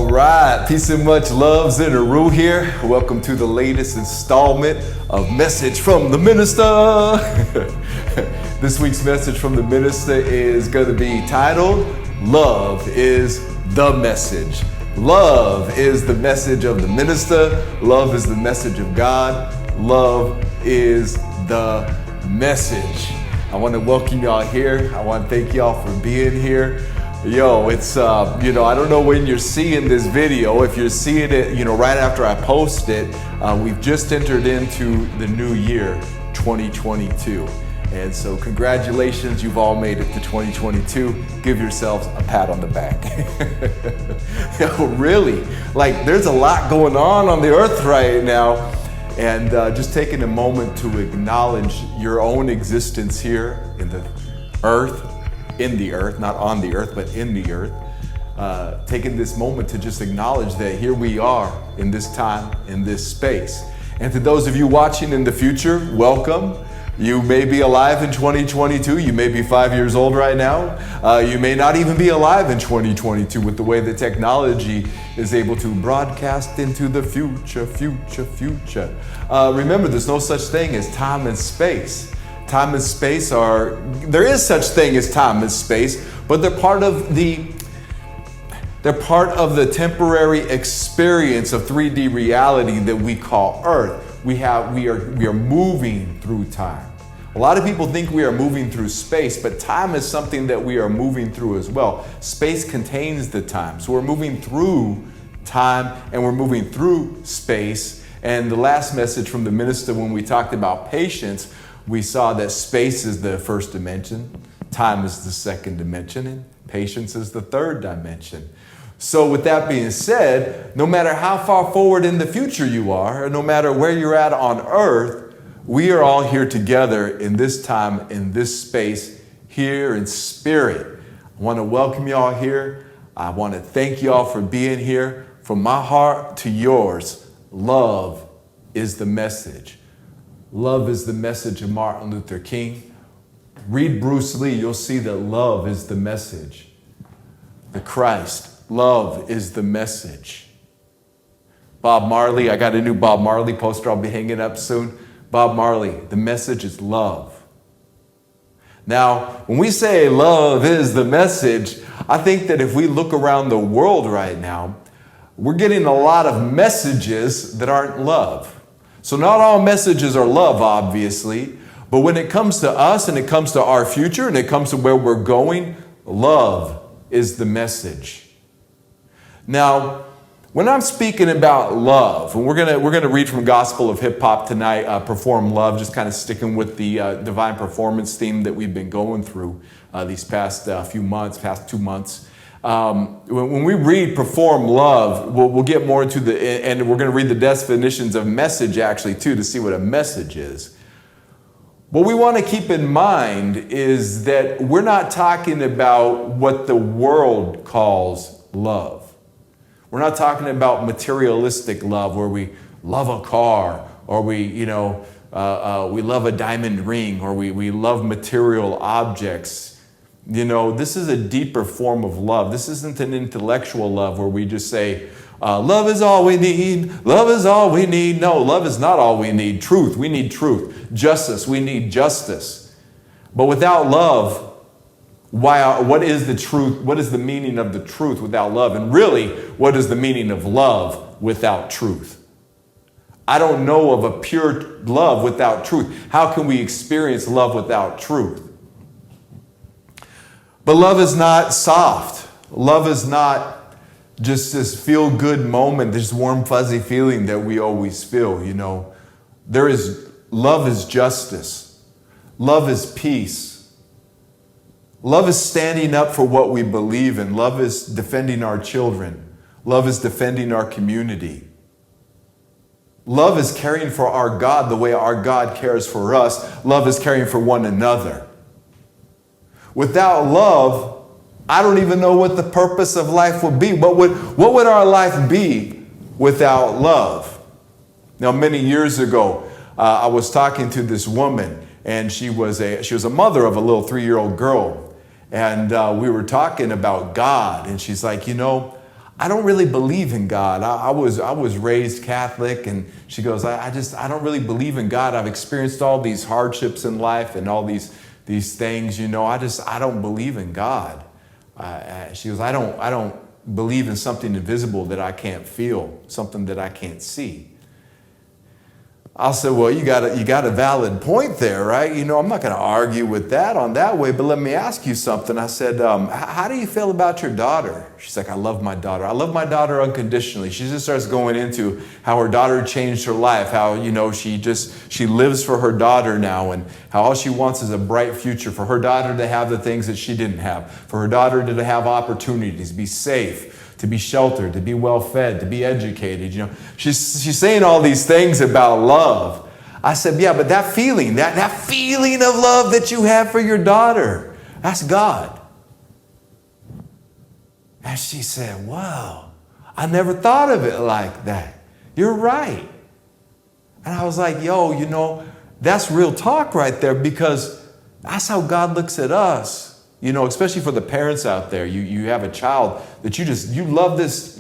All right, peace and much love, Zin Uru here. Welcome to the latest installment of Message from the Minista. This week's message from the Minista is going to be titled, Love is the Message. Love is the message of the Minista. Love is the message of God. Love is the message. I want to welcome y'all here. I want to thank y'all for being here. Yo, it's, I don't know when you're seeing this video. If you're seeing it, right after I post it, we've just entered into the new year, 2022. And so congratulations, you've all made it to 2022. Give yourselves a pat on the back. Yo, really, there's a lot going on the earth right now. And just taking a moment to acknowledge your own existence here in the earth, not on the earth, but in the earth. Taking this moment to just acknowledge that here we are in this time, in this space. And to those of you watching in the future, welcome. You may be alive in 2022. You may be 5 years old right now. You may not even be alive in 2022 with the way the technology is able to broadcast into the future. Remember, there's no such thing as time and space. Time and space there is such thing as time and space, but they're part of the temporary experience of 3D reality that we call Earth. We are moving through time. A lot of people think we are moving through space, but time is something that we are moving through as well. Space contains the time. So we're moving through time and we're moving through space. And the last message from the Minista, when we talked about patience, we saw that space is the first dimension, time is the second dimension, and patience is the third dimension. So with that being said, no matter how far forward in the future you are, or no matter where you're at on earth, we are all here together in this time, in this space, here in spirit. I want to welcome you all here. I want to thank you all for being here. From my heart to yours, love is the message. Love is the message of Martin Luther King. Read Bruce Lee, you'll see that love is the message. The Christ, love is the message. Bob Marley, I got a new Bob Marley poster I'll be hanging up soon. Bob Marley, the message is love. Now, when we say love is the message, I think that if we look around the world right now, we're getting a lot of messages that aren't love. So not all messages are love, obviously, but when it comes to us and it comes to our future and it comes to where we're going, love is the message. Now, when I'm speaking about love, and we're gonna read from Gospel of Hip Hop tonight, Perform Love, just kind of sticking with the divine performance theme that we've been going through these past 2 months. When we read Perform Love, we'll get more into and we're going to read the definitions of message actually too to see what a message is. What we want to keep in mind is that we're not talking about what the world calls love. We're not talking about materialistic love where we love a car or we love a diamond ring or we love material objects. This is a deeper form of love. This isn't an intellectual love where we just say, love is all we need. Love is all we need. No, love is not all we need. Truth, we need truth. Justice, we need justice. But without love, what is the truth? What is the meaning of the truth without love? And really, what is the meaning of love without truth? I don't know of a pure love without truth. How can we experience love without truth? But love is not soft. Love is not just this feel-good moment, this warm, fuzzy feeling that we always feel, Love is justice. Love is peace. Love is standing up for what we believe in. Love is defending our children. Love is defending our community. Love is caring for our God the way our God cares for us. Love is caring for one another. Without love, I don't even know what the purpose of life would be. What would our life be without love? Now, many years ago, I was talking to this woman, and she was a mother of a little 3-year-old girl. And we were talking about God, and she's like, I don't really believe in God. I was raised Catholic, and she goes, I don't really believe in God. I've experienced all these hardships in life and all these things, I don't believe in God. She goes, I don't believe in something invisible that I can't feel, something that I can't see. I said, well, you got a valid point there, right? I'm not going to argue with that on that way, but let me ask you something. I said, how do you feel about your daughter? She's like, I love my daughter. I love my daughter unconditionally. She just starts going into how her daughter changed her life, how, she lives for her daughter now, and how all she wants is a bright future, for her daughter to have the things that she didn't have, for her daughter to have opportunities, be safe, to be sheltered, to be well fed, to be educated. She's saying all these things about love. I said, yeah, but that feeling, that feeling of love that you have for your daughter, that's God. And she said, wow, I never thought of it like that. You're right. And I was like, that's real talk right there, because that's how God looks at us. Especially for the parents out there, you have a child that you love this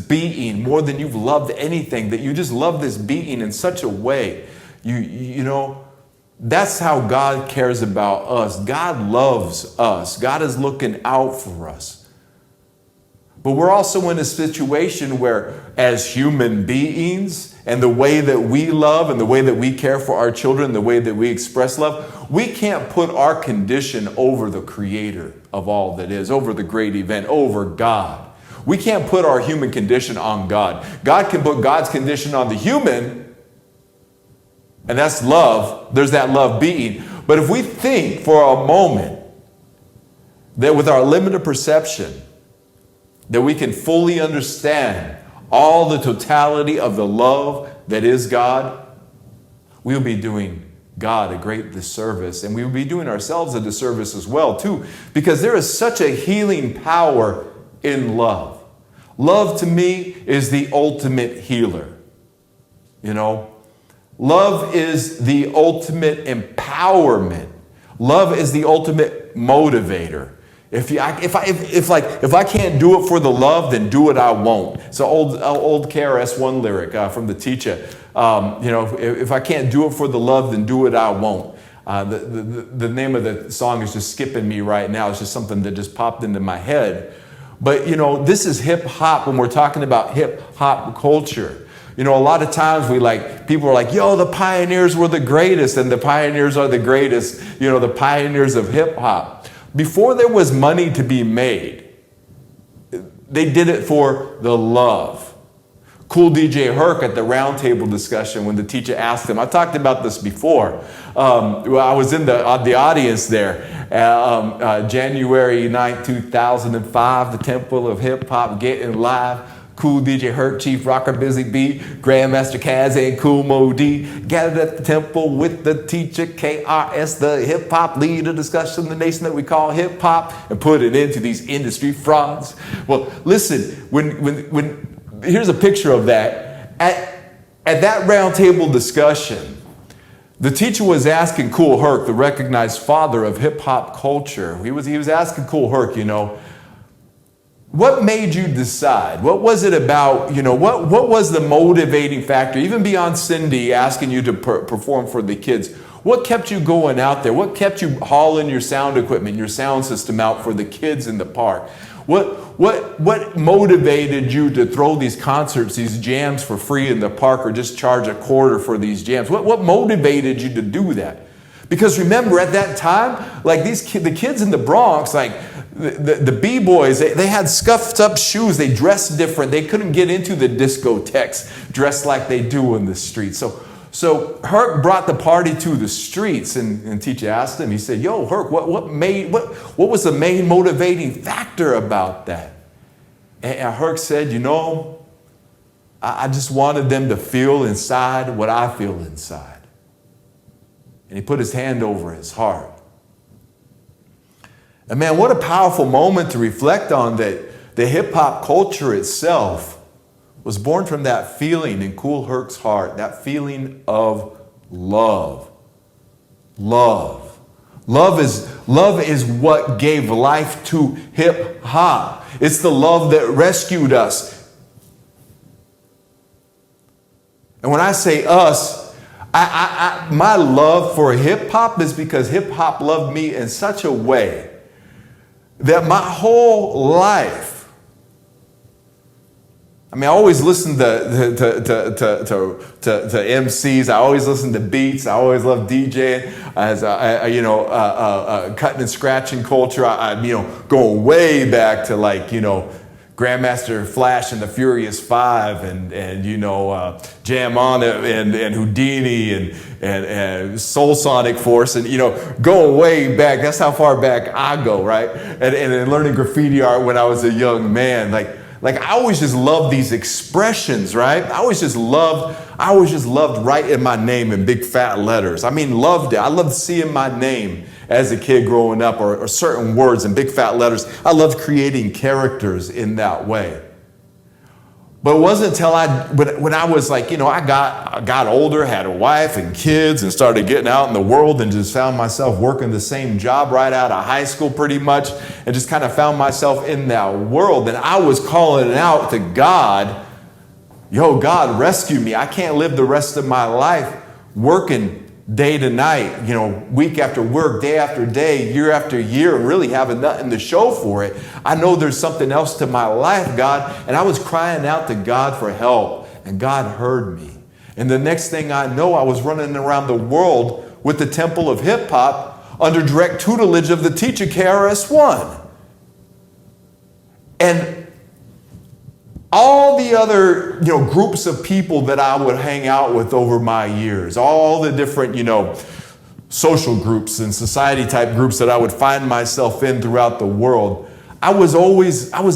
being more than you've loved anything, that you just love this being in such a way. That's how God cares about us. God loves us. God is looking out for us. But we're also in a situation where, as human beings, and the way that we love and the way that we care for our children, the way that we express love, we can't put our condition over the Creator of all that is, over the great event, over God. We can't put our human condition on God. God can put God's condition on the human, and that's love. There's that love being. But if we think for a moment that with our limited perception, that we can fully understand all the totality of the love that is God, we'll be doing God a great disservice, and we will be doing ourselves a disservice as well, too, because there is such a healing power in love. Love, to me, is the ultimate healer. Love is the ultimate empowerment. Love is the ultimate motivator. If I can't do it for the love, then do it I won't. It's an old KRS-One lyric from the teacher. If I can't do it for the love, then do it I won't. The name of the song is just skipping me right now. It's just something that just popped into my head. But this is hip hop when we're talking about hip hop culture. A lot of times people are like, yo, the pioneers were the greatest, and the pioneers are the greatest, the pioneers of hip hop. Before there was money to be made, they did it for the love. Cool DJ Herc at the roundtable discussion, when the teacher asked him, I talked about this before. I was in the audience there, January 9, 2005, the Temple of Hip Hop getting live. Cool DJ Herc, Chief Rocker, Busy B, Grandmaster Kaz, and Cool Mo D gathered at the temple with the teacher KRS, the hip hop leader, discussing the nation that we call hip hop, and put it into these industry frauds. Well, listen, when here's a picture of that. At that roundtable discussion, the teacher was asking Cool Herc, the recognized father of hip hop culture. He was asking Cool Herc, what made you decide? What was it about, what was the motivating factor, even beyond Cindy asking you to perform for the kids? What kept you going out there? What kept you hauling your sound equipment, your sound system out for the kids in the park? What motivated you to throw these concerts, these jams for free in the park, or just charge a quarter for these jams? What motivated you to do that? Because remember, at that time, the kids in the Bronx, the B-boys, they had scuffed up shoes. They dressed different. They couldn't get into the discotheques dressed like they do in the streets. So Herc brought the party to the streets, and teacher asked him, he said, yo, Herc, what was the main motivating factor about that? And Herc said, I just wanted them to feel inside what I feel inside. And he put his hand over his heart. And man, what a powerful moment to reflect on, that the hip hop culture itself was born from that feeling in Cool Herc's heart, that feeling of love. Love. Love is what gave life to hip hop. It's the love that rescued us. And when I say us, my love for hip hop is because hip hop loved me in such a way that my whole life, I mean, I always listen to MCs. I always listen to beats. I always love DJing. As cutting and scratching culture. Going way back to Grandmaster Flash and the Furious Five, and Jam On and Houdini and Soul Sonic Force, and going way back. That's how far back I go, right? And learning graffiti art when I was a young man, Like I always just loved these expressions, right? I always just loved writing my name in big fat letters. I mean, loved it. I loved seeing my name as a kid growing up, or certain words in big fat letters. I loved creating characters in that way. But it wasn't until when I was I got older, had a wife and kids, and started getting out in the world, and just found myself working the same job right out of high school pretty much, and just kind of found myself in that world. And I was calling out to God, yo, God, rescue me. I can't live the rest of my life working day to night, week after work, day after day, year after year, and really having nothing to show for it. I know there's something else to my life, God. And I was crying out to God for help, and God heard me. And the next thing I know, I was running around the world with the Temple of Hip Hop under direct tutelage of the teacher KRS-One. And all the other, groups of people that I would hang out with over my years, all the different, social groups and society type groups that I would find myself in throughout the world, I was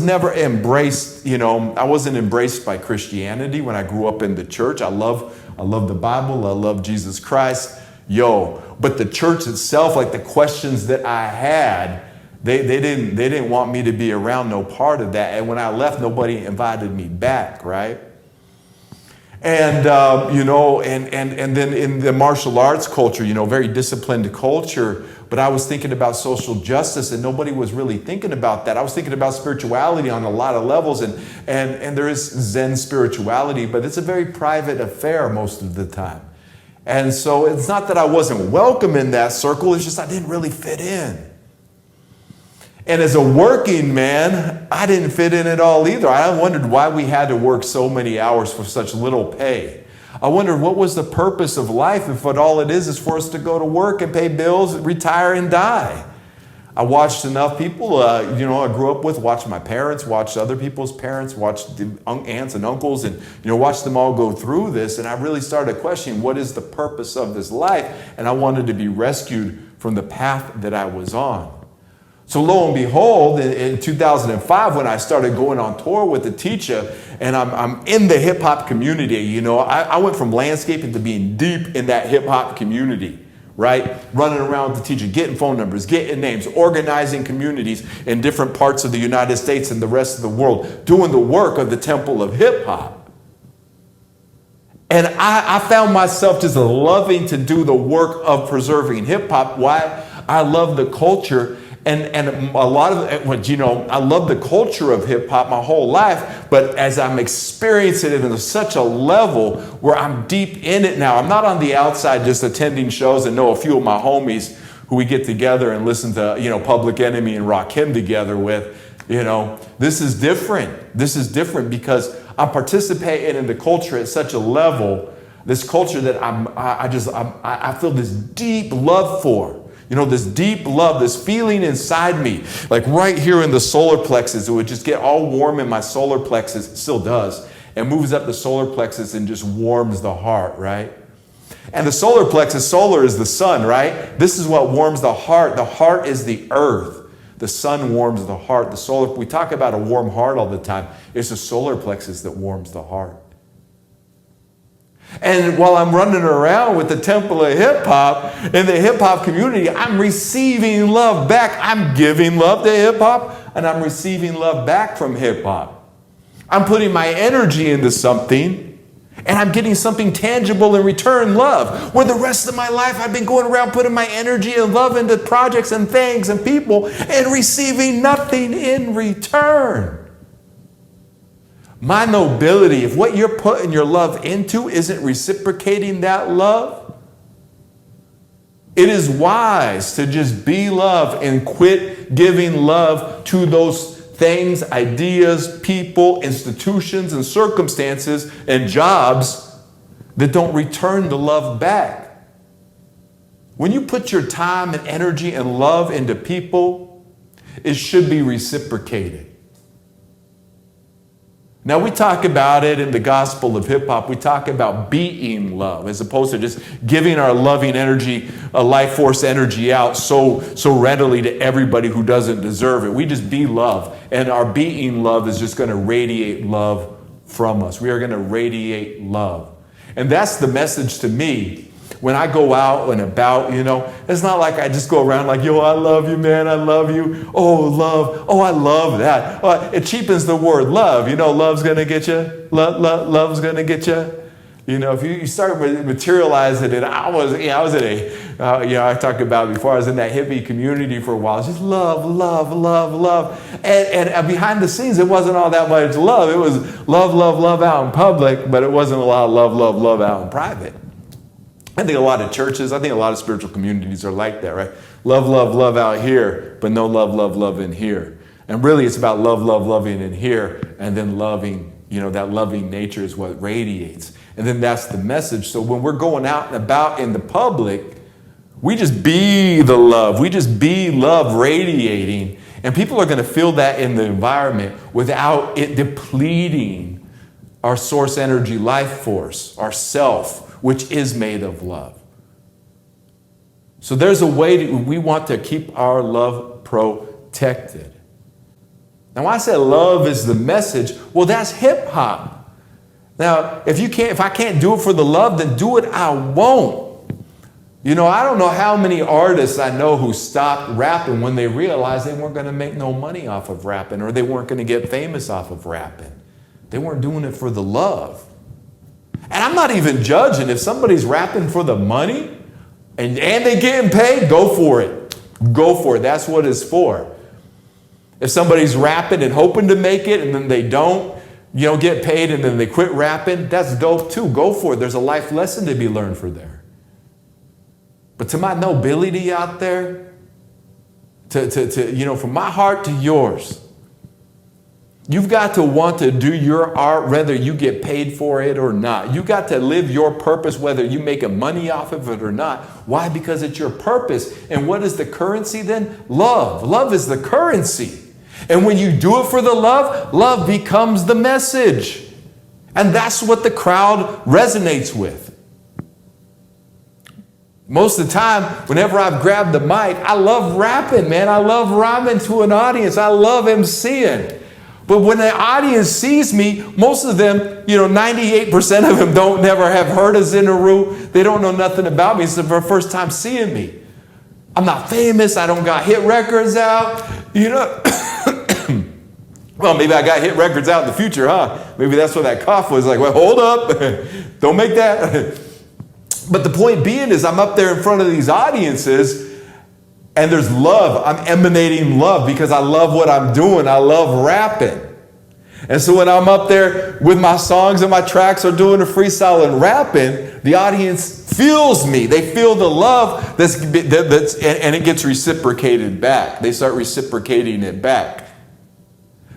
never embraced, I wasn't embraced by Christianity when I grew up in the church. I love the Bible. I love Jesus Christ. But the church itself, like the questions that I had, They didn't want me to be around no part of that. And when I left, nobody invited me back, right? And, and then in the martial arts culture, very disciplined culture, but I was thinking about social justice, and nobody was really thinking about that. I was thinking about spirituality on a lot of levels, and there is Zen spirituality, but it's a very private affair most of the time. And so it's not that I wasn't welcome in that circle, it's just I didn't really fit in. And as a working man, I didn't fit in at all either. I wondered why we had to work so many hours for such little pay. I wondered what was the purpose of life if what all it is for us to go to work and pay bills, retire, and die. I watched enough people, I grew up with, watched my parents, watched other people's parents, watched the aunts and uncles, and, watched them all go through this. And I really started questioning, what is the purpose of this life? And I wanted to be rescued from the path that I was on. So lo and behold, in 2005, when I started going on tour with the teacher, and I'm in the hip hop community, I went from landscaping to being deep in that hip hop community, right? Running around with the teacher, getting phone numbers, getting names, organizing communities in different parts of the United States and the rest of the world, doing the work of the Temple of Hip Hop. And I found myself just loving to do the work of preserving hip hop. Why? I love the culture. And a lot of, I love the culture of hip hop my whole life, but as I'm experiencing it in such a level where I'm deep in it now, I'm not on the outside just attending shows and know a few of my homies who we get together and listen to, Public Enemy and Rakim together with, this is different. This is different because I'm participating in the culture at such a level, this culture that I feel this deep love for. This deep love, this feeling inside me, like right here in the solar plexus, it would just get all warm in my solar plexus. It still does. It moves up the solar plexus and just warms the heart, right? And the solar plexus, solar is the sun, right? This is what warms the heart. The heart is the earth. The sun warms the heart. The solar, we talk about a warm heart all the time. It's the solar plexus that warms the heart. And while I'm running around with the Temple of Hip Hop in the hip hop community, I'm receiving love back. I'm giving love to hip hop, and I'm receiving love back from hip hop. I'm putting my energy into something, And I'm getting something tangible in return, love. Where the rest of my life I've been going around putting my energy and love into projects and things and people and receiving nothing in return. My nobility, if what you're putting your love into isn't reciprocating that love, it is wise to just be love and quit giving love to those things, ideas, people, institutions, and circumstances and jobs that don't return the love back. When you put your time and energy and love into people, it should be reciprocated. Now, we talk about it in the gospel of hip hop. We talk about being love as opposed to just giving our loving energy, a life force energy out so readily to everybody who doesn't deserve it. We just be love. And our being love is just going to radiate love from us. We are going to radiate love. And that's the message to me. When I go out and about, it's not like I just go around like, yo, I love you, man. I love you. Oh, love. Oh, I love that. It cheapens the word love. Love's going to get you. Love's going to get you. If you start materializing it, I was in I talked about it before, I was in that hippie community for a while. It's just love, love, love, love. And behind the scenes, it wasn't all that much love. It was love, love, love out in public, but it wasn't a lot of love, love, love out in private. I think a lot of churches, a lot of spiritual communities are like that, right? Love, love, love out here, but no love, love, love in here. And really it's about love, love, loving in here, and then loving, that loving nature is what radiates. And then that's the message. So when we're going out and about in the public, we just be the love. We just be love radiating. And people are going to feel that in the environment without it depleting our source energy, life force, our self, which is made of love. So there's a way we want to keep our love protected. Now, when I say love is the message, well, that's hip hop. Now, if I can't do it for the love, then do it, I won't. I don't know how many artists I know who stopped rapping when they realized they weren't going to make no money off of rapping, or they weren't going to get famous off of rapping. They weren't doing it for the love. And I'm not even judging. If somebody's rapping for the money and they getting paid, go for it. Go for it. That's what it's for. If somebody's rapping and hoping to make it and then they don't, get paid and then they quit rapping, that's dope too. Go for it. There's a life lesson to be learned for there. But to my nobility out there, from my heart to yours, you've got to want to do your art whether you get paid for it or not. You got to live your purpose whether you make money off of it or not. Why? Because it's your purpose. And what is the currency then? Love. Love is the currency. And when you do it for the love, love becomes the message. And that's what the crowd resonates with. Most of the time, whenever I've grabbed the mic, I love rapping, man. I love rhyming to an audience. I love MCing. But when the audience sees me, most of them, 98% of them don't never have heard of Zin Uru. They don't know nothing about me. It's their first time seeing me. I'm not famous. I don't got hit records out. Well, maybe I got hit records out in the future, huh? Maybe that's what that cough was like. Well, hold up. Don't make that. But the point being is I'm up there in front of these audiences and there's love. I'm emanating love because I love what I'm doing. I love rapping. And so when I'm up there with my songs and my tracks or doing a freestyle and rapping, the audience feels me. They feel the love and it gets reciprocated back. They start reciprocating it back.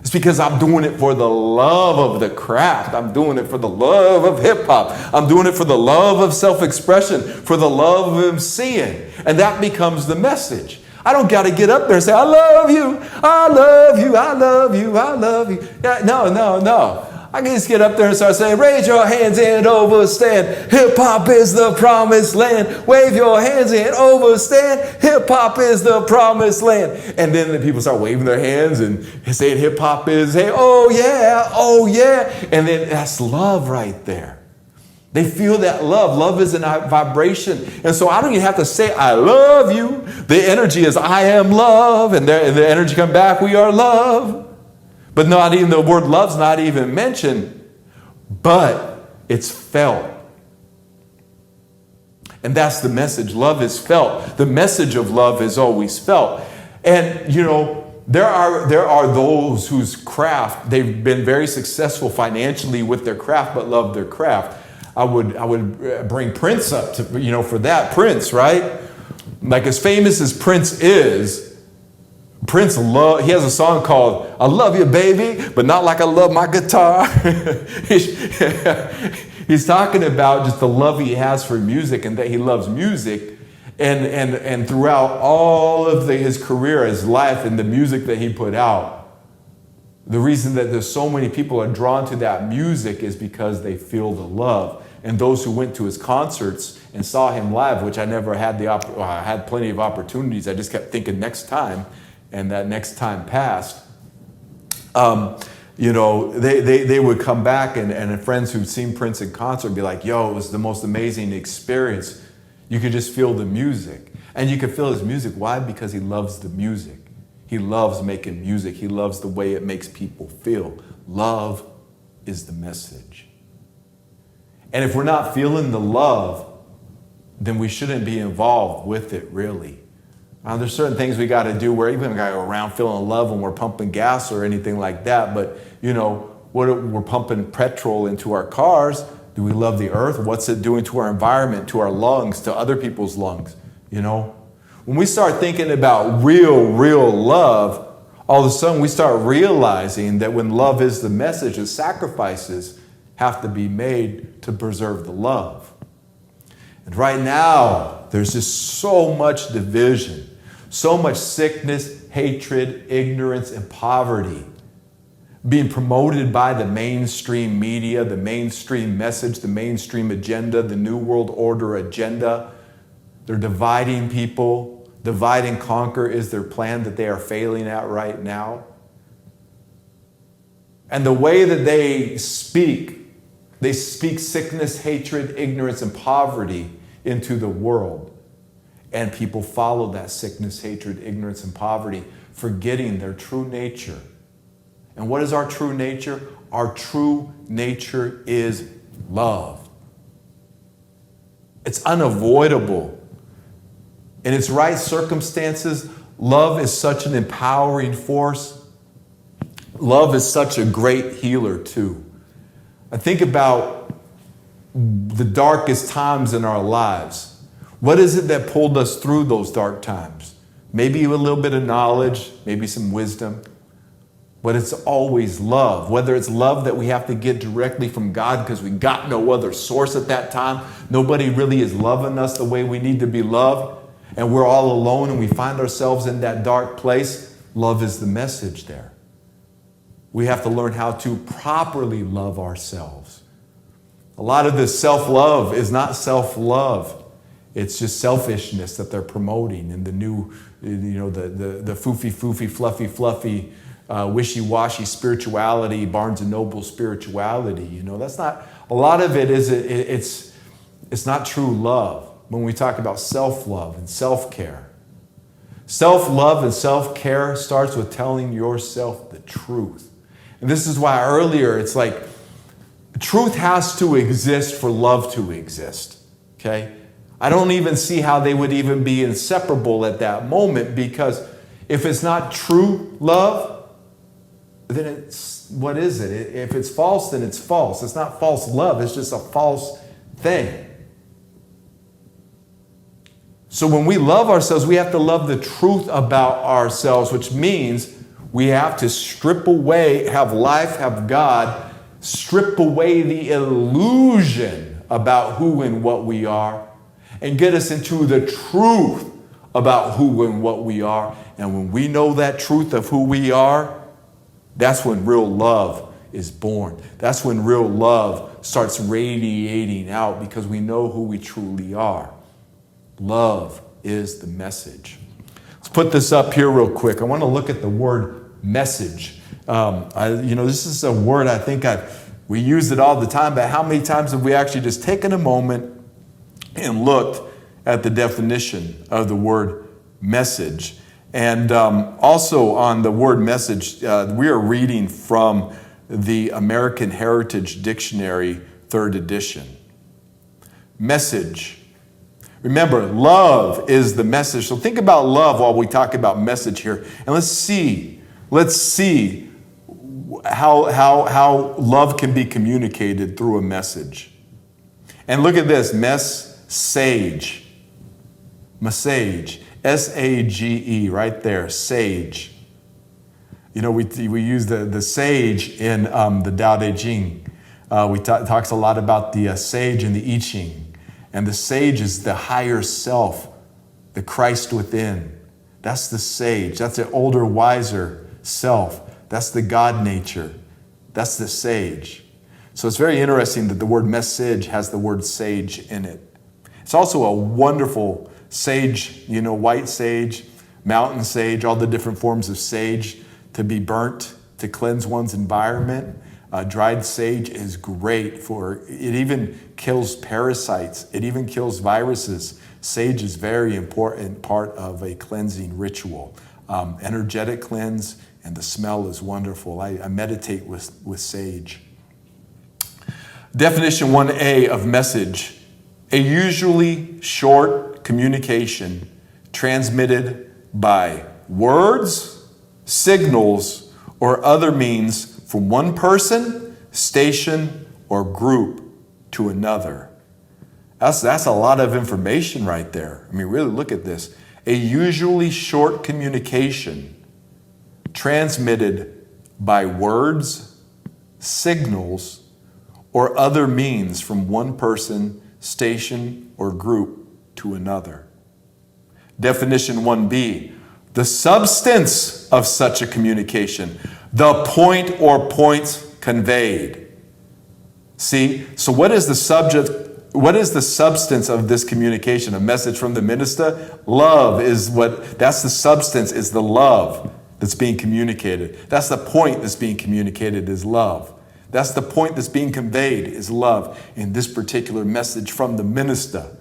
It's because I'm doing it for the love of the craft. I'm doing it for the love of hip hop. I'm doing it for the love of self-expression, for the love of MCing. And that becomes the message. I don't got to get up there and say, I love you, I love you, I love you, I love you. Yeah, no. I can just get up there and start saying, raise your hands and overstand. Hip hop is the promised land. Wave your hands and overstand. Hip hop is the promised land. And then the people start waving their hands and saying hip hop is, hey, oh yeah, oh yeah. And then that's love right there. They feel that love. Love is a vibration. And so I don't even have to say, I love you. The energy is, I am love. And the energy come back, we are love. But not even the word love's not even mentioned. But it's felt. And that's the message. Love is felt. The message of love is always felt. And, there are those whose craft, they've been very successful financially with their craft, but love their craft. I would bring Prince up to, for that. Prince, right? Like, as famous as Prince is, he has a song called I Love You, Baby, but not like I love my guitar. He's talking about just the love he has for music and that he loves music. And throughout all of his career, his life, and the music that he put out, the reason that there's so many people are drawn to that music is because they feel the love. And those who went to his concerts and saw him live, which I never had I had plenty of opportunities. I just kept thinking next time, and that next time passed. They would come back, and friends who'd seen Prince in concert be like, "Yo, it was the most amazing experience." You could just feel the music. And you could feel his music. Why? Because he loves the music. He loves making music. He loves the way it makes people feel. Love is the message. And if we're not feeling the love, then we shouldn't be involved with it, really. There's certain things we got to do where even got to go around feeling love when we're pumping gas or anything like that. But, we're pumping petrol into our cars. Do we love the earth? What's it doing to our environment, to our lungs, to other people's lungs? When we start thinking about real love, all of a sudden we start realizing that when love is the message, the sacrifices have to be made to preserve the love. And right now, there's just so much division, so much sickness, hatred, ignorance, and poverty being promoted by the mainstream media, the mainstream message, the mainstream agenda, the New World Order agenda. They're dividing people. Divide and conquer is their plan that they are failing at right now. And the way that they speak sickness, hatred, ignorance, and poverty into the world. And people follow that sickness, hatred, ignorance, and poverty, forgetting their true nature. And what is our true nature? Our true nature is love. It's unavoidable. In its right circumstances, love is such an empowering force. Love is such a great healer too. I think about the darkest times in our lives. What is it that pulled us through those dark times? Maybe a little bit of knowledge, maybe some wisdom. But it's always love. Whether it's love that we have to get directly from God because we got no other source at that time. Nobody really is loving us the way we need to be loved. And we're all alone and we find ourselves in that dark place. Love is the message there. We have to learn how to properly love ourselves. A lot of this self-love is not self-love. It's just selfishness that they're promoting in the new, the foofy, fluffy, wishy-washy spirituality, Barnes & Noble spirituality. That's not, a lot of it is, it's not true love when we talk about self-love and self-care. Self-love and self-care starts with telling yourself the truth. And this is why earlier it's like, truth has to exist for love to exist, okay? I don't even see how they would even be inseparable at that moment, because if it's not true love, then what is it? If it's false, then it's false. It's not false love. It's just a false thing. So when we love ourselves, we have to love the truth about ourselves, which means we have to strip away, have life, have God, strip away the illusion about who and what we are, and get us into the truth about who and what we are. And when we know that truth of who we are, that's when real love is born. That's when real love starts radiating out, because we know who we truly are. Love is the message. Let's put this up here real quick. I want to look at the word message. This is a word I think we use it all the time, but how many times have we actually just taken a moment and looked at the definition of the word message? And also on the word message, we are reading from the American Heritage Dictionary 3rd edition. Message. Remember, love is the message. So think about love while we talk about message here. And let's see how love can be communicated through a message. And look at this, message. Message. S-A-G-E, right there, sage. You know, we use the sage in the Tao Te Ching. Talks a lot about the sage and the I Ching. And the sage is the higher self, the Christ within. That's the sage. That's the older, wiser self. That's the God nature. That's the sage. So it's very interesting that the word message has the word sage in it. It's also a wonderful sage, you know, white sage, mountain sage, all the different forms of sage to be burnt, to cleanse one's environment. Dried sage is great for, it even kills parasites. It even kills viruses. Sage is very important part of a cleansing ritual. Energetic cleanse, and the smell is wonderful. I meditate with sage. Definition 1A of message: a usually short communication transmitted by words, signals, or other means from one person, station, or group to another. That's a lot of information right there. I mean, really look at this. A usually short communication transmitted by words, signals, or other means from one person, station, or group to another. Definition 1B, the substance of such a communication, the point or points conveyed. See, so what is the subject? What is the substance of this communication? A message from the Minista? Love is that's the substance, is the love that's being communicated. That's the point that's being communicated, is love. That's the point that's being conveyed, is love in this particular message from the Minista.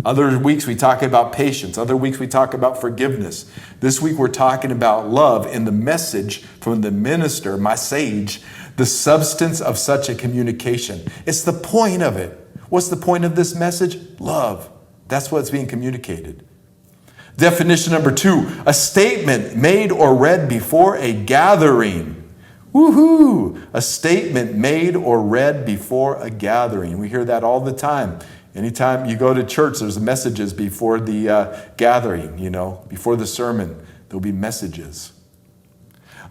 Other weeks we talk about patience. Other weeks we talk about forgiveness. This week we're talking about love in the message from the minister, my sage, the substance of such a communication. It's the point of it. What's the point of this message? Love. That's what's being communicated. Definition number 2, a statement made or read before a gathering. Woohoo! A statement made or read before a gathering. We hear that all the time. Anytime you go to church, there's messages before the gathering, you know, before the sermon, there'll be messages.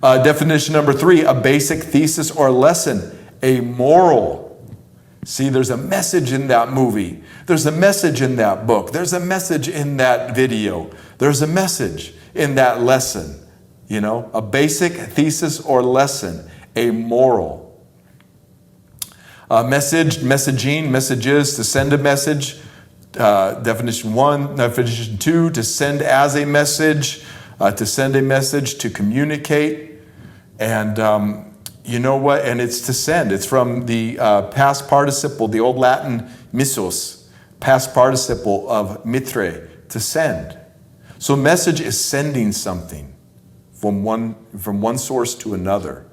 Definition number 3, a basic thesis or lesson, a moral. See, there's a message in that movie. There's a message in that book. There's a message in that video. There's a message in that lesson. You know, a basic thesis or lesson, a moral. Messaging, messages, to send a message. Definition 1, definition 2, to send as a message, to communicate. And you know what? And it's to send. It's from the past participle, the Old Latin missos, past participle of mitre, to send. So message is sending something from one source to another.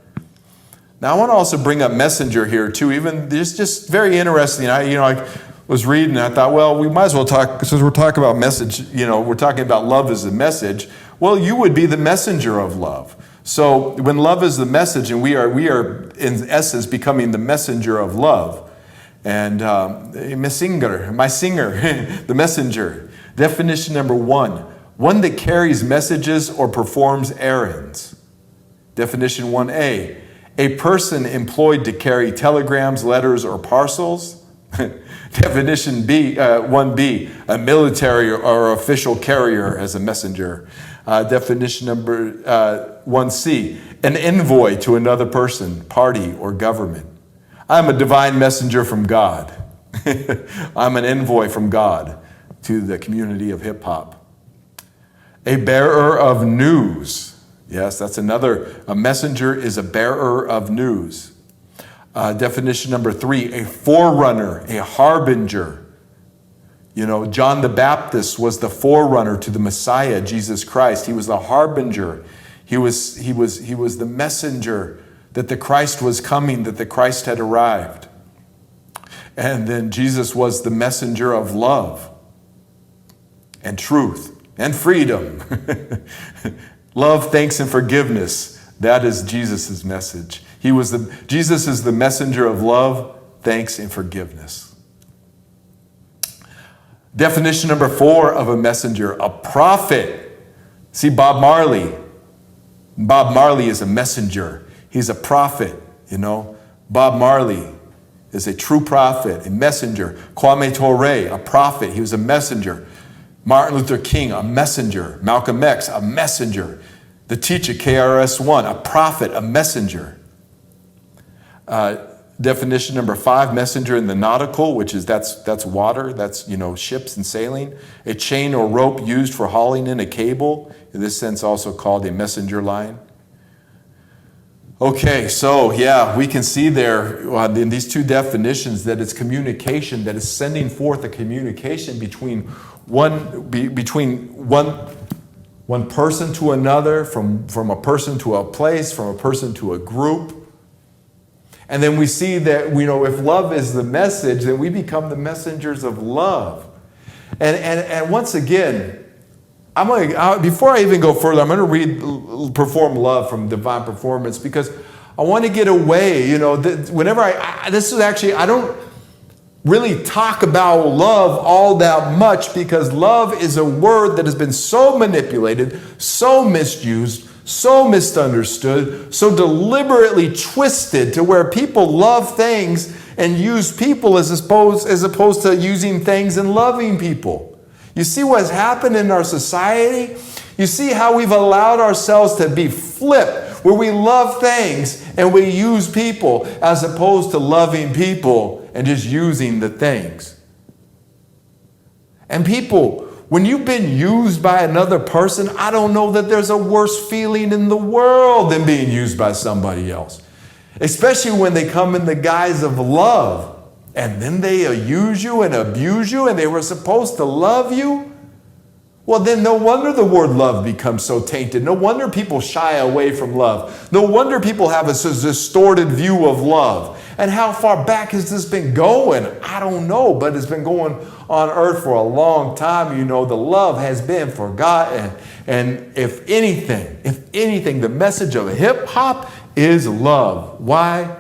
Now I want to also bring up messenger here too. Even it's just very interesting. I was reading and I thought, well, we might as well talk, since we're talking about message, you know, we're talking about love as a message. Well, you would be the messenger of love. So when love is the message, and we are in essence becoming the messenger of love. And my singer, the messenger. Definition number 1, one that carries messages or performs errands. Definition 1A, a person employed to carry telegrams, letters, or parcels. Definition 1B, a military or official carrier as a messenger. Definition number 1C, an envoy to another person, party, or government. I'm a divine messenger from God. I'm an envoy from God to the community of hip hop. A bearer of news. Yes, that's another. A messenger is a bearer of news. Definition number 3, a forerunner, a harbinger. You know, John the Baptist was the forerunner to the Messiah, Jesus Christ. He was the harbinger. He was the messenger that the Christ was coming, that the Christ had arrived. And then Jesus was the messenger of love and truth and freedom. Love, thanks, and forgiveness. That is Jesus' message. Jesus is the messenger of love, thanks, and forgiveness. Definition number 4 of a messenger, a prophet. See, Bob Marley. Bob Marley is a messenger. He's a prophet, you know. Bob Marley is a true prophet, a messenger. Kwame Ture, a prophet. He was a messenger. Martin Luther King, a messenger. Malcolm X, a messenger. The teacher, KRS-One, a prophet, a messenger. Definition number 5, messenger in the nautical, which is that's water, that's, you know, ships and sailing. A chain or rope used for hauling in a cable, in this sense also called a messenger line. Okay, so yeah, we can see there in these 2 definitions that it's communication, that is sending forth a communication between one person to another, from a person to a place, from a person to a group. And then we see that, you know, if love is the message, then we become the messengers of love. And once again, before I even go further, I'm going to perform love from Divine Performance, because I want to get away, you know, I don't really talk about love all that much, because love is a word that has been so manipulated, so misused, so misunderstood, so deliberately twisted to where people love things and use people as opposed to using things and loving people. You see what's happened in our society? You see how we've allowed ourselves to be flipped, where we love things and we use people as opposed to loving people and just using the things. And people, when you've been used by another person, I don't know that there's a worse feeling in the world than being used by somebody else. Especially when they come in the guise of love. And then they use you and abuse you, and they were supposed to love you. Well, then no wonder the word love becomes so tainted. No wonder people shy away from love. No wonder people have a distorted view of love. And how far back has this been going? I don't know, but it's been going on earth for a long time. You know, the love has been forgotten. And if anything, the message of hip hop is love. Why?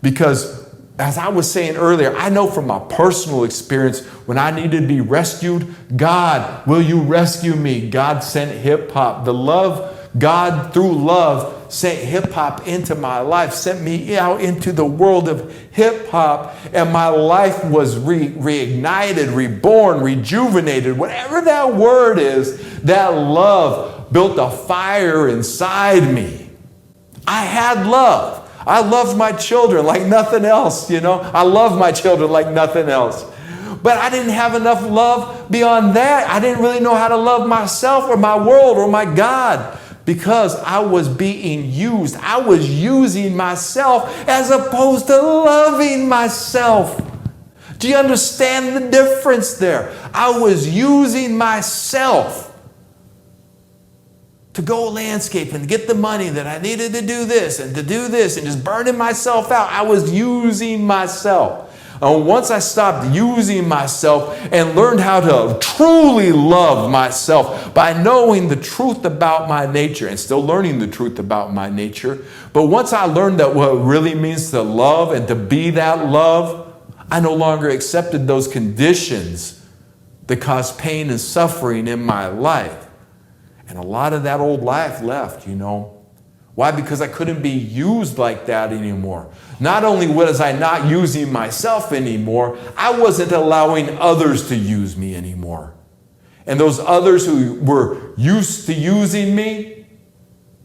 Because, as I was saying earlier, I know from my personal experience, when I needed to be rescued, God, will you rescue me? God sent hip hop. The love, God through love sent hip hop into my life, sent me out into the world of hip hop, and my life was reignited, reborn, rejuvenated, whatever that word is. That love built a fire inside me. I had love. I loved my children like nothing else, you know. I love my children like nothing else. But I didn't have enough love beyond that. I didn't really know how to love myself or my world or my God, because I was being used. I was using myself as opposed to loving myself. Do you understand the difference there? I was using myself to go landscape and get the money that I needed to do this and just burning myself out. I was using myself. And once I stopped using myself and learned how to truly love myself by knowing the truth about my nature and still learning the truth about my nature, but once I learned that what it really means to love and to be that love, I no longer accepted those conditions that caused pain and suffering in my life. And a lot of that old life left, you know. Why? Because I couldn't be used like that anymore. Not only was I not using myself anymore, I wasn't allowing others to use me anymore. And those others who were used to using me,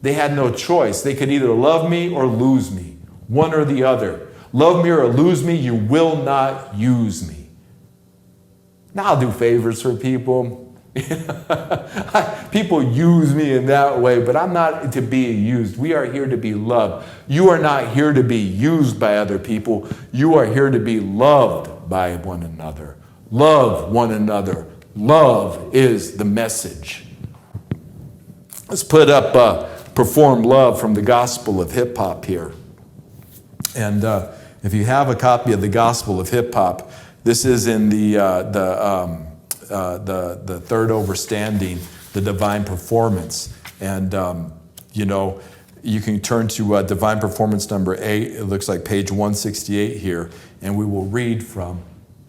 they had no choice. They could either love me or lose me, one or the other. Love me or lose me, you will not use me. Now I'll do favors for people. People use me in that way, but I'm not to be used. We are here to be loved. You are not here to be used by other people. You are here to be loved by one another. Love one another. Love is the message. Let's put up Perform Love from the Gospel of Hip Hop here. And If you have a copy of the Gospel of Hip Hop, this is in the third overstanding, the divine performance. And, you can turn to divine performance number 8. It looks like page 168 here. And we will read from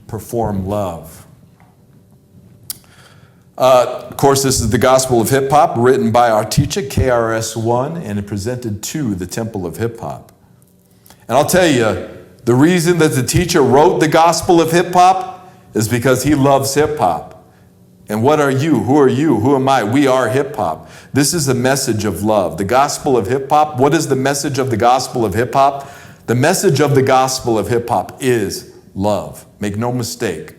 Perform Love. Of course, this is the Gospel of Hip Hop, written by our teacher, KRS-One, and presented to the Temple of Hip Hop. And I'll tell you, the reason that the teacher wrote the Gospel of Hip Hop is because he loves hip hop. And what are you? Who are you? Who am I? We are hip hop. This is a message of love. The Gospel of Hip Hop. What is the message of the Gospel of Hip Hop? The message of the Gospel of Hip Hop is love. Make no mistake.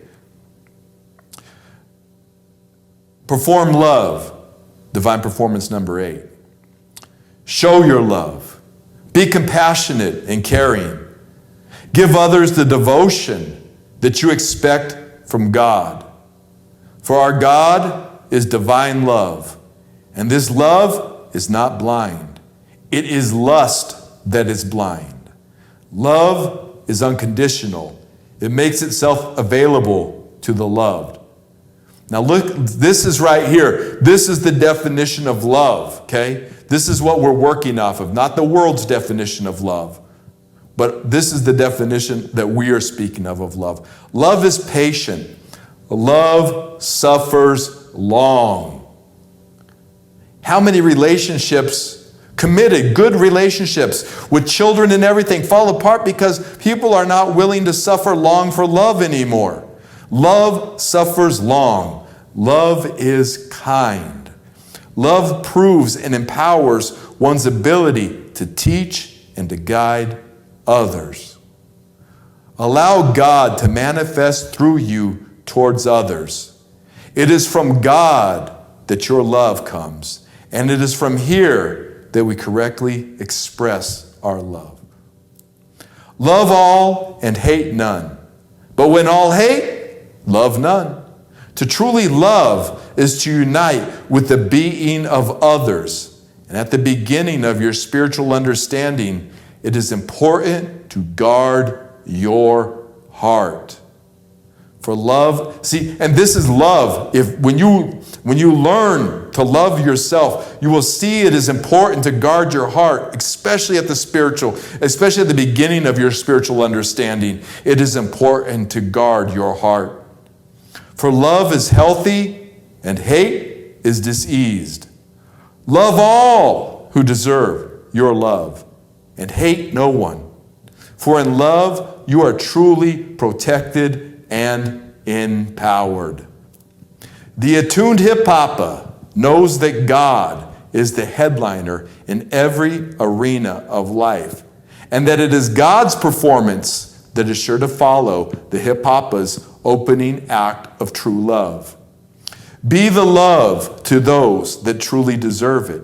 Perform love. Divine performance number 8. Show your love. Be compassionate and caring. Give others the devotion that you expect from God. For our God is divine love, and this love is not blind. It is lust that is blind. Love is unconditional. It makes itself available to the loved. Now look, this is right here. This is the definition of love, okay? This is what we're working off of, not the world's definition of love. But this is the definition that we are speaking of love. Love is patient. Love suffers long. How many relationships, committed, good relationships with children and everything, fall apart because people are not willing to suffer long for love anymore? Love suffers long. Love is kind. Love proves and empowers one's ability to teach and to guide others. Allow God to manifest through you towards others. It is from God that your love comes, and it is from here that we correctly express our love. Love all and hate none. But when all hate, love none. To truly love is to unite with the being of others. And at the beginning of your spiritual understanding, it is important to guard your heart. For love, see, and this is love. When you learn to love yourself, you will see it is important to guard your heart, especially at the beginning of your spiritual understanding. It is important to guard your heart. For love is healthy and hate is diseased. Love all who deserve your love and hate no one. For in love you are truly protected and empowered. The attuned hip-hopper knows that God is the headliner in every arena of life, and that it is God's performance that is sure to follow the hip-hopper's opening act of true love. Be the love to those that truly deserve it.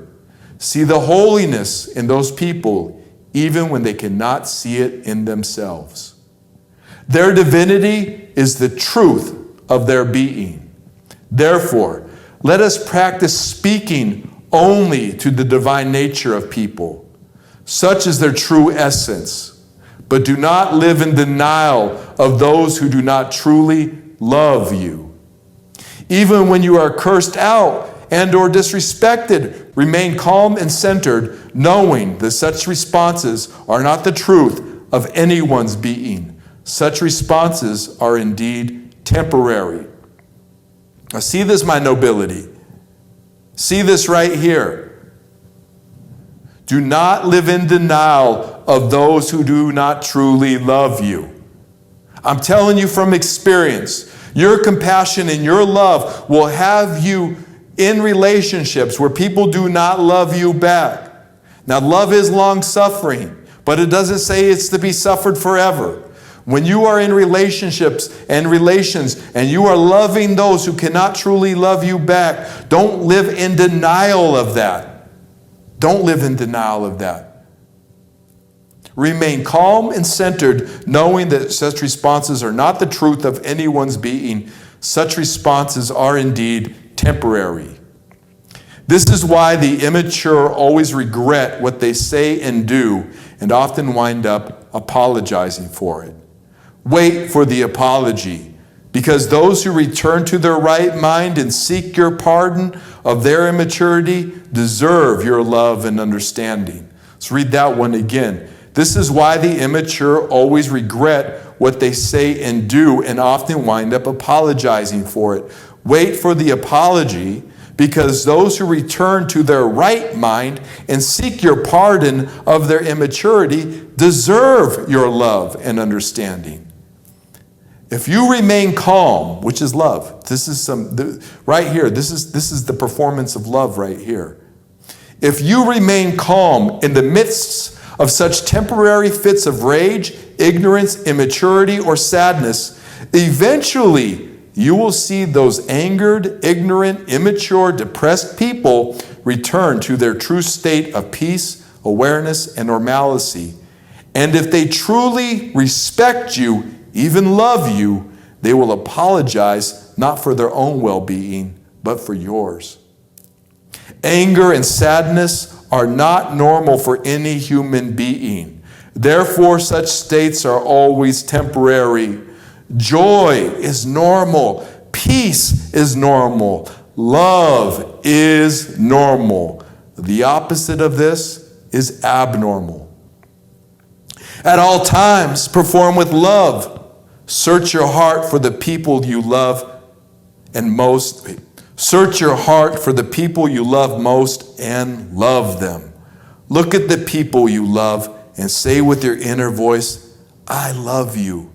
See the holiness in those people, even when they cannot see it in themselves. Their divinity is the truth of their being. Therefore, let us practice speaking only to the divine nature of people. Such is their true essence. But do not live in denial of those who do not truly love you. Even when you are cursed out and or disrespected, remain calm and centered, knowing that such responses are not the truth of anyone's being. Such responses are indeed temporary. Now see this, my nobility. See this right here. Do not live in denial of those who do not truly love you. I'm telling you from experience, your compassion and your love will have you in relationships where people do not love you back. Now, love is long-suffering, but it doesn't say it's to be suffered forever. When you are in relationships and relations and you are loving those who cannot truly love you back, don't live in denial of that. Don't live in denial of that. Remain calm and centered, knowing that such responses are not the truth of anyone's being. Such responses are indeed temporary. This is why the immature always regret what they say and do and often wind up apologizing for it. Wait for the apology, because those who return to their right mind and seek your pardon of their immaturity deserve your love and understanding. Let's read that one again. This is why the immature always regret what they say and do and often wind up apologizing for it. Wait for the apology, because those who return to their right mind and seek your pardon of their immaturity deserve your love and understanding. If you remain calm, which is love, this is right here, this is the performance of love right here. If you remain calm in the midst of such temporary fits of rage, ignorance, immaturity, or sadness, eventually you will see those angered, ignorant, immature, depressed people return to their true state of peace, awareness, and normalcy. And if they truly respect you, even love you, they will apologize not for their own well-being, but for yours. Anger and sadness are not normal for any human being. Therefore, such states are always temporary. Joy is normal. Peace is normal. Love is normal. The opposite of this is abnormal. At all times, perform with love. Search your heart for the people you love and most. Search your heart for the people you love most and love them. Look at the people you love and say with your inner voice, I love you.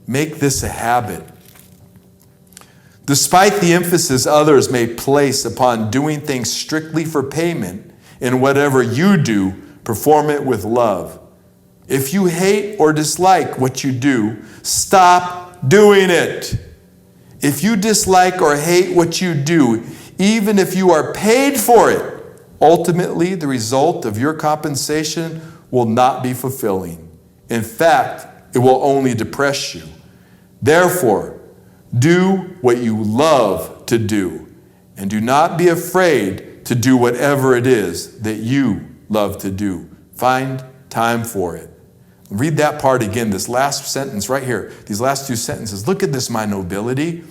Make this a habit. Despite the emphasis others may place upon doing things strictly for payment, in whatever you do, perform it with love. If you hate or dislike what you do, stop doing it. If you dislike or hate what you do, even if you are paid for it, ultimately the result of your compensation will not be fulfilling. In fact, it will only depress you. Therefore, do what you love to do, and do not be afraid to do whatever it is that you love to do. Find time for it. Read that part again, this last sentence right here, these last two sentences. Look at this, my nobility.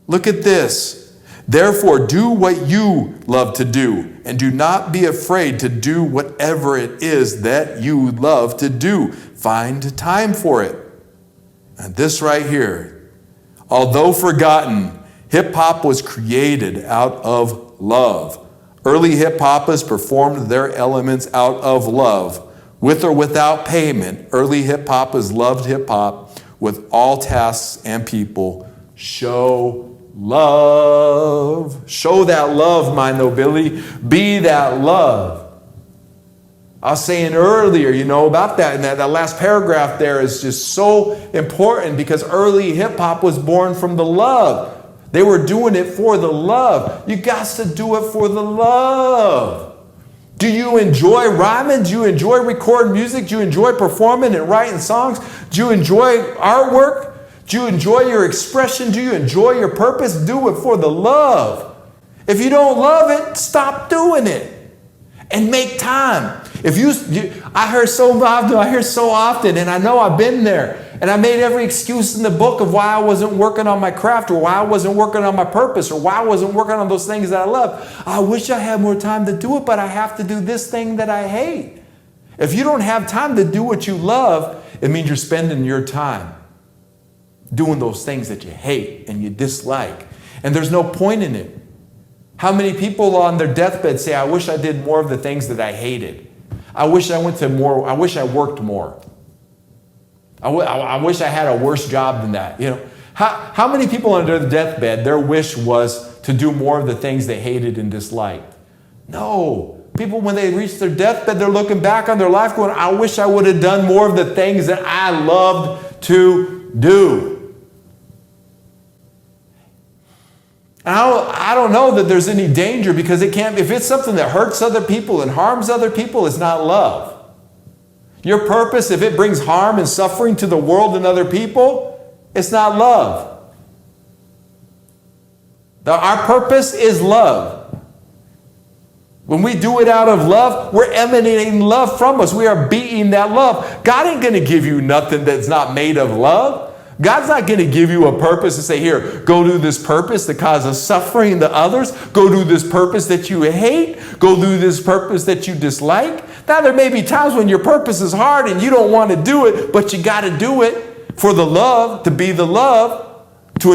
Look at this. Therefore, do what you love to do, and do not be afraid to do whatever it is that you love to do. Find time for it. And this right here, although forgotten, hip-hop was created out of love. Early hip-hoppers performed their elements out of love. With or without payment, early hip-hoppers loved hip-hop with all tasks and people. Show love. Show that love, my nobility. Be that love. I was saying earlier, about that, and that last paragraph there is just so important, because early hip-hop was born from the love. They were doing it for the love. You got to do it for the love. Do you enjoy rhyming? Do you enjoy recording music? Do you enjoy performing and writing songs? Do you enjoy artwork? Do you enjoy your expression? Do you enjoy your purpose? Do it for the love. If you don't love it, stop doing it and make time. I hear so often, and I know I've been there, and I made every excuse in the book of why I wasn't working on my craft, or why I wasn't working on my purpose, or why I wasn't working on those things that I love. I wish I had more time to do it, but I have to do this thing that I hate. If you don't have time to do what you love, it means you're spending your time doing those things that you hate and you dislike. And there's no point in it. How many people on their deathbed say, I wish I did more of the things that I hated. I wish I worked more. I wish I had a worse job than that. How many people on their deathbed, their wish was to do more of the things they hated and disliked? No. People, when they reach their deathbed, they're looking back on their life going, I wish I would have done more of the things that I loved to do. I don't know that there's any danger, because if it's something that hurts other people and harms other people, it's not love. Your purpose, if it brings harm and suffering to the world and other people, it's not love. Our purpose is love. When we do it out of love, we're emanating love from us. We are beating that love. God ain't going to give you nothing that's not made of love. God's not going to give you a purpose and say, here, go do this purpose that causes suffering to others. Go do this purpose that you hate. Go do this purpose that you dislike. Now, there may be times when your purpose is hard and you don't want to do it, but you got to do it for the love, to be the love, to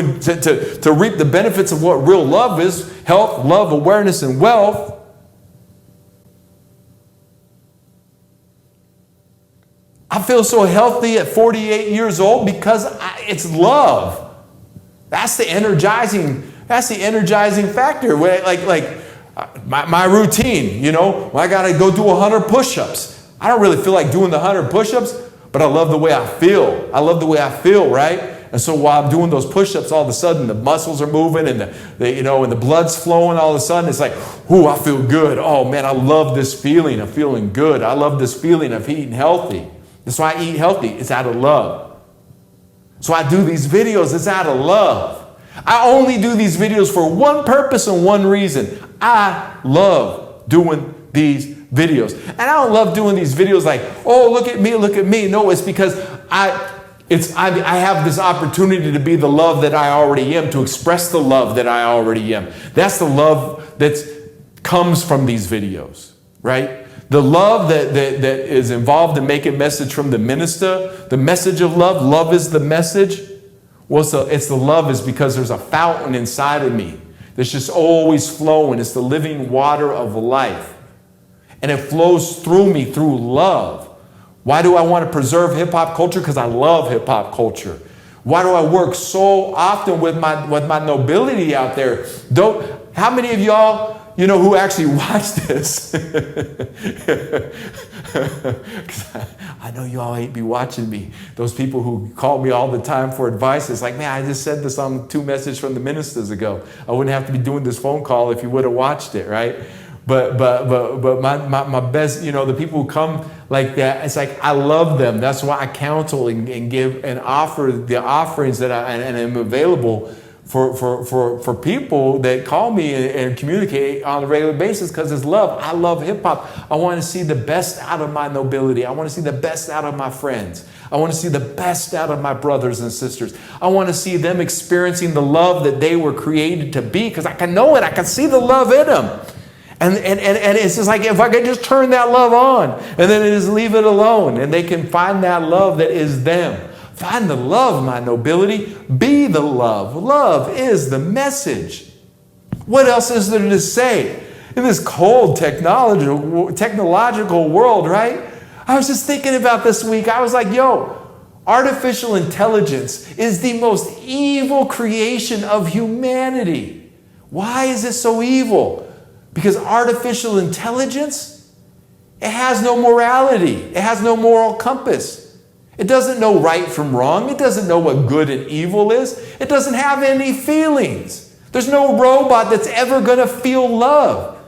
reap the benefits of what real love is: health, love, awareness, and wealth. I feel so healthy at 48 years old because it's love. That's the energizing factor. Like my routine, you know, I got to go do 100 push-ups. I don't really feel like doing the 100 push-ups, but I love the way I feel. I love the way I feel, right? And so while I'm doing those push-ups, all of a sudden the muscles are moving and and the blood's flowing. All of a sudden it's like, ooh, I feel good. Oh man, I love this feeling of feeling good. I love this feeling of eating healthy. That's why I eat healthy. It's out of love. So I do these videos. It's out of love. I only do these videos for one purpose and one reason. I love doing these videos. And I don't love doing these videos like, oh, look at me, look at me. No, it's because I have this opportunity to be the love that I already am, to express the love that I already am. That's the love that comes from these videos, right? The love that is involved in making message from the Minista, the message of love. Love is the message. Well, it's the love is because there's a fountain inside of me that's just always flowing. It's the living water of life. And it flows through me through love. Why do I want to preserve hip-hop culture? Because I love hip-hop culture. Why do I work so often with my nobility out there? How many of y'all, you know, who actually watch this? I know you all ain't be watching me. Those people who call me all the time for advice, it's like, man, I just said this on 2 messages from the ministers ago. I wouldn't have to be doing this phone call if you would have watched it, right? But my best, you know, the people who come like that, it's like I love them. That's why I counsel and give and offer the offerings that and am available for people that call me and communicate on a regular basis, because it's love. I love hip hop. I want to see the best out of my nobility. I want to see the best out of my friends. I want to see the best out of my brothers and sisters. I want to see them experiencing the love that they were created to be, because I can know it. I can see the love in them. And it's just like, if I could just turn that love on and then just leave it alone, and they can find that love that is them. Find the love, my nobility. Be the love. Love is the message. What else is there to say in this cold technological world, right? I was just thinking about this week. I was like, yo, artificial intelligence is the most evil creation of humanity. Why is it so evil? Because artificial intelligence, it has no morality. It has no moral compass. It doesn't know right from wrong. It doesn't know what good and evil is. It doesn't have any feelings. There's no robot that's ever going to feel love,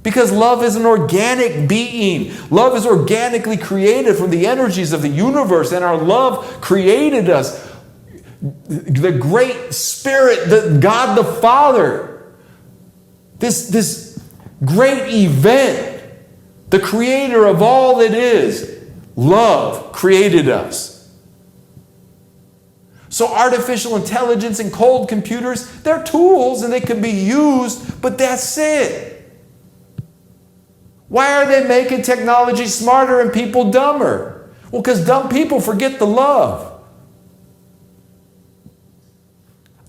because love is an organic being. Love is organically created from the energies of the universe, and our love created us. The great spirit, God the Father, this great event, the creator of all that is, love created us. So artificial intelligence and cold computers, they're tools and they can be used, but that's it. Why are they making technology smarter and people dumber? Well, because dumb people forget the love.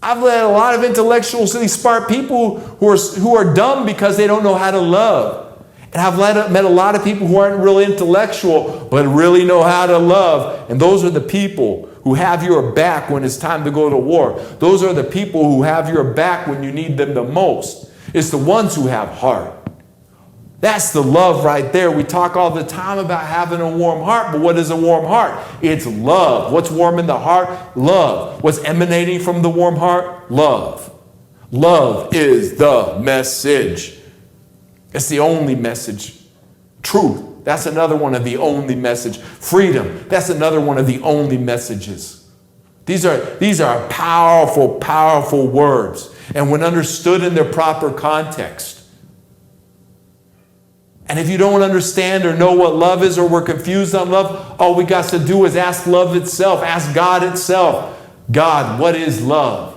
I've met a lot of intellectually smart people who are dumb because they don't know how to love. And I've met a lot of people who aren't really intellectual, but really know how to love. And those are the people who have your back when it's time to go to war. Those are the people who have your back when you need them the most. It's the ones who have heart. That's the love right there. We talk all the time about having a warm heart, but what is a warm heart? It's love. What's warm in the heart? Love. What's emanating from the warm heart? Love. Love is the message. It's the only message. Truth, that's another one of the only message. Freedom, that's another one of the only messages. These are powerful, powerful words. And when understood in their proper context, And if you don't understand or know what love is, or we're confused on love, all we got to do is ask love itself, ask God itself. God, what is love?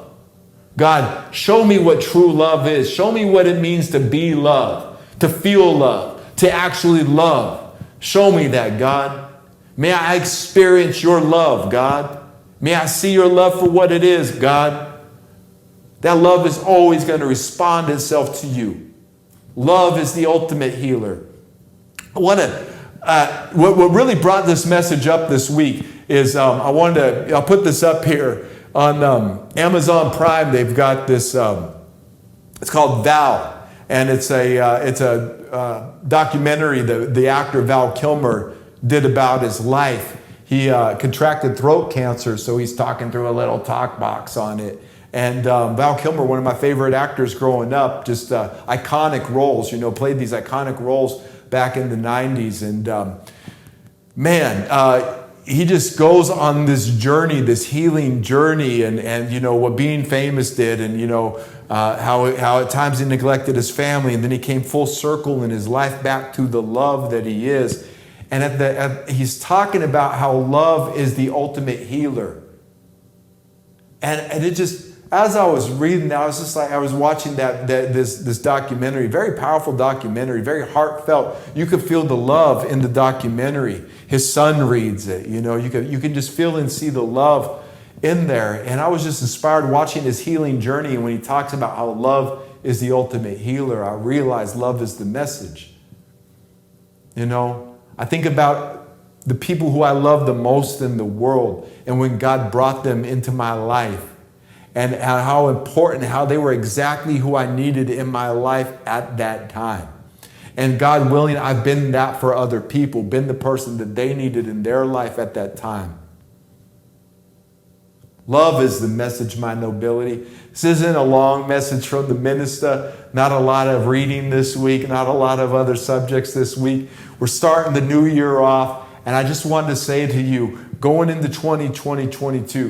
God, show me what true love is. Show me what it means to be love, to feel love, to actually love. Show me that, God. May I experience your love, God. May I see your love for what it is, God. That love is always going to respond itself to you. Love is the ultimate healer. What really brought this message up this week is I'll put this up here on Amazon Prime. They've got this. It's called Val, and it's a documentary that the actor Val Kilmer did about his life. He contracted throat cancer, so he's talking through a little talk box on it. And Val Kilmer, one of my favorite actors growing up, just iconic roles, played these iconic roles back in the 90s. And he just goes on this journey, this healing journey, and what being famous did, and how at times he neglected his family, and then he came full circle in his life back to the love that he is. And he's talking about how love is the ultimate healer. And it just, as I was reading that, I was watching this documentary, very powerful documentary, very heartfelt. You could feel the love in the documentary. His son reads it, you can just feel and see the love in there. And I was just inspired watching his healing journey. And when he talks about how love is the ultimate healer, I realized love is the message. I think about the people who I love the most in the world, and when God brought them into my life, and how important, how they were exactly who I needed in my life at that time. And God willing, I've been that for other people, been the person that they needed in their life at that time. Love is the message, my nobility. This isn't a long message from the Minista, not a lot of reading this week, not a lot of other subjects this week. We're starting the new year off, and I just wanted to say to you, going into 2022,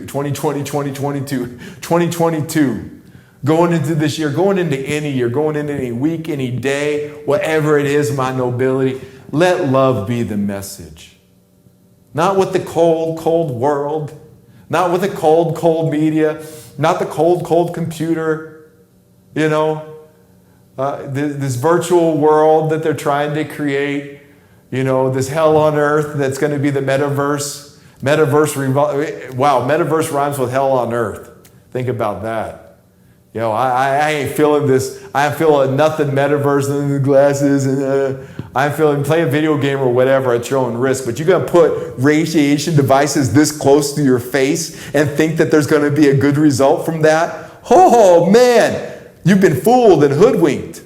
going into this year, going into any year, going into any week, any day, whatever it is, my nobility, let love be the message. Not with the cold, cold world, not with the cold, cold media, not the cold, cold computer, this virtual world that they're trying to create, this hell on earth that's going to be the metaverse. Metaverse rhymes with hell on earth. Think about that. I ain't feeling this. I am feeling nothing metaverse than the glasses, and I'm feeling play a video game or whatever at your own risk. But you're going to put radiation devices this close to your face and think that there's going to be a good result from that? Oh man, you've been fooled and hoodwinked.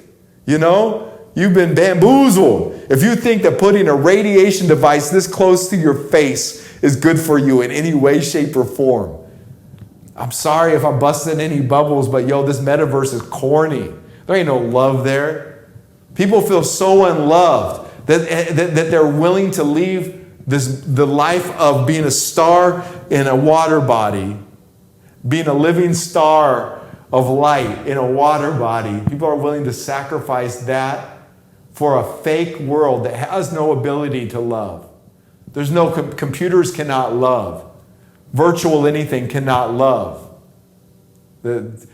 You've been bamboozled. If you think that putting a radiation device this close to your face is good for you in any way, shape, or form. I'm sorry if I'm busting any bubbles, but this metaverse is corny. There ain't no love there. People feel so unloved that they're willing to leave the life of being a star in a water body, being a living star of light in a water body. People are willing to sacrifice that for a fake world that has no ability to love. There's no computers cannot love. Virtual anything cannot love. The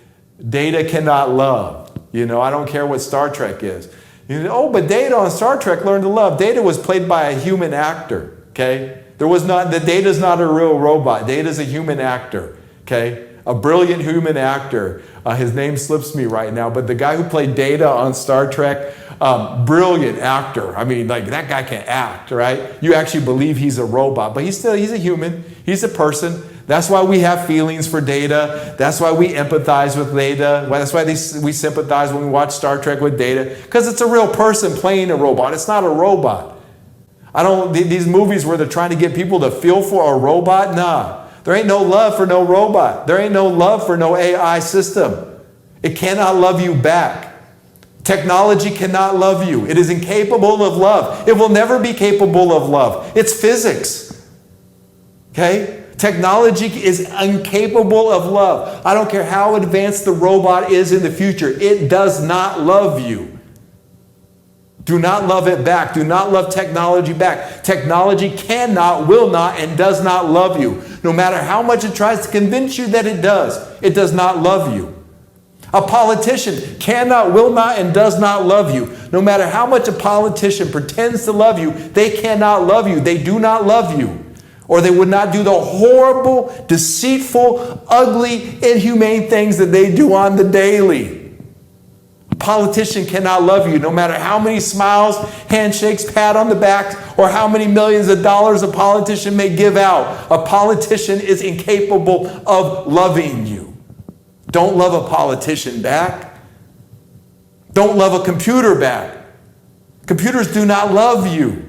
data cannot love. I don't care what Star Trek is. But Data on Star Trek learned to love. Data was played by a human actor. Okay, the Data's not a real robot. Data's a human actor. Okay, a brilliant human actor. His name slips me right now, but the guy who played Data on Star Trek, brilliant actor. I mean, that guy can act, right? You actually believe he's a robot, but he's a human. He's a person. That's why we have feelings for Data. That's why we empathize with Data. That's why we sympathize when we watch Star Trek with Data, because it's a real person playing a robot. It's not a robot. These movies where they're trying to get people to feel for a robot, nah. There ain't no love for no robot. There ain't no love for no AI system. It cannot love you back. Technology cannot love you. It is incapable of love. It will never be capable of love. It's physics. Okay? Technology is incapable of love. I don't care how advanced the robot is in the future. It does not love you. Do not love it back. Do not love technology back. Technology cannot, will not, and does not love you. No matter how much it tries to convince you that it does not love you. A politician cannot, will not, and does not love you. No matter how much a politician pretends to love you, they cannot love you. They do not love you. Or they would not do the horrible, deceitful, ugly, inhumane things that they do on the daily. A politician cannot love you no matter how many smiles, handshakes, pat on the back, or how many millions of dollars a politician may give out. A politician is incapable of loving you. Don't love a politician back. Don't love a computer back. Computers do not love you.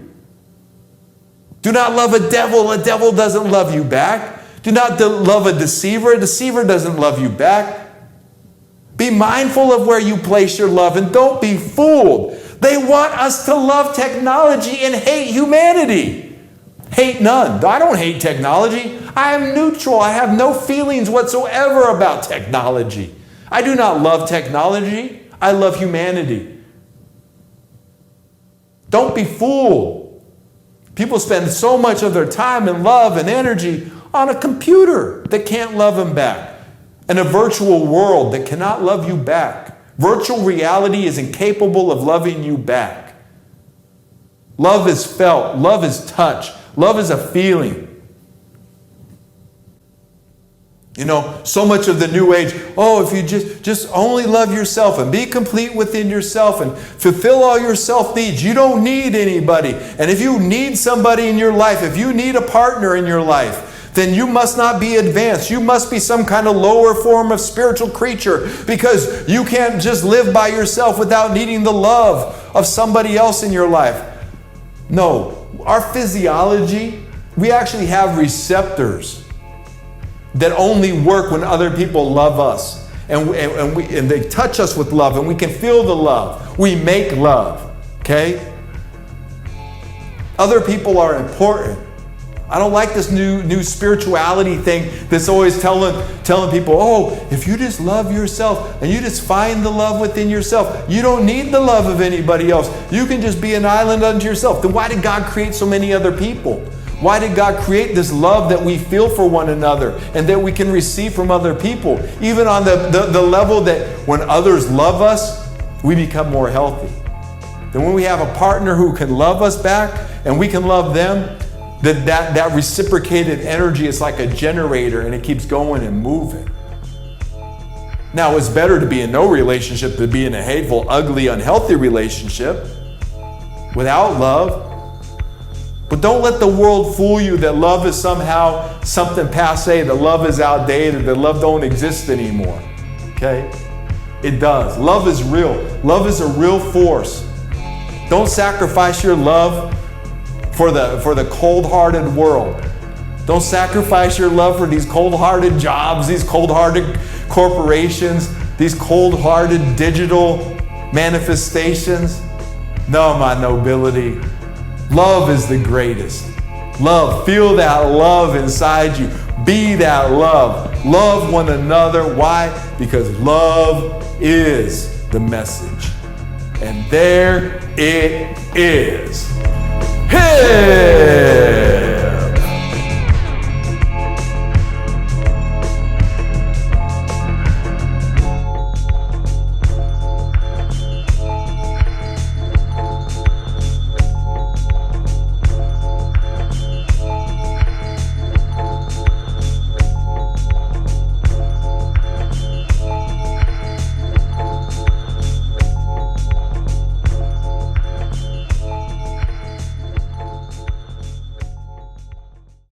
Do not love a devil. A devil doesn't love you back. Do not love a deceiver. A deceiver doesn't love you back. Be mindful of where you place your love and don't be fooled. They want us to love technology and hate humanity. Hate none. I don't hate technology. I am neutral. I have no feelings whatsoever about technology. I do not love technology. I love humanity. Don't be fooled. People spend so much of their time and love and energy on a computer that can't love them back. And a virtual world that cannot love you back. Virtual reality is incapable of loving you back. Love is felt. Love is touch. Love is a feeling. You know, so much of the new age, if you just only love yourself and be complete within yourself and fulfill all your self needs. You don't need anybody. And if you need somebody in your life, if you need a partner in your life, then you must not be advanced. You must be some kind of lower form of spiritual creature, because you can't just live by yourself without needing the love of somebody else in your life. No, our physiology, we actually have receptors that only work when other people love us. And they touch us with love, and we can feel the love. We make love, okay? Other people are important. I don't like this new spirituality thing that's always telling people, if you just love yourself and you just find the love within yourself, you don't need the love of anybody else. You can just be an island unto yourself. Then why did God create so many other people? Why did God create this love that we feel for one another and that we can receive from other people? Even on the level that when others love us, we become more healthy. Then when we have a partner who can love us back and we can love them, that reciprocated energy is like a generator, and it keeps going and moving. Now, it's better to be in no relationship than be in a hateful, ugly, unhealthy relationship without love. But don't let the world fool you that love is somehow something passé, that love is outdated, that love don't exist anymore. Okay? It does. Love is real. Love is a real force. Don't sacrifice your love for the cold-hearted world. Don't sacrifice your love for these cold-hearted jobs, these cold-hearted corporations, these cold-hearted digital manifestations. No, my nobility. Love is the greatest. Love. Feel that love inside you. Be that love. Love one another. Why? Because love is the message. And there it is. Hey!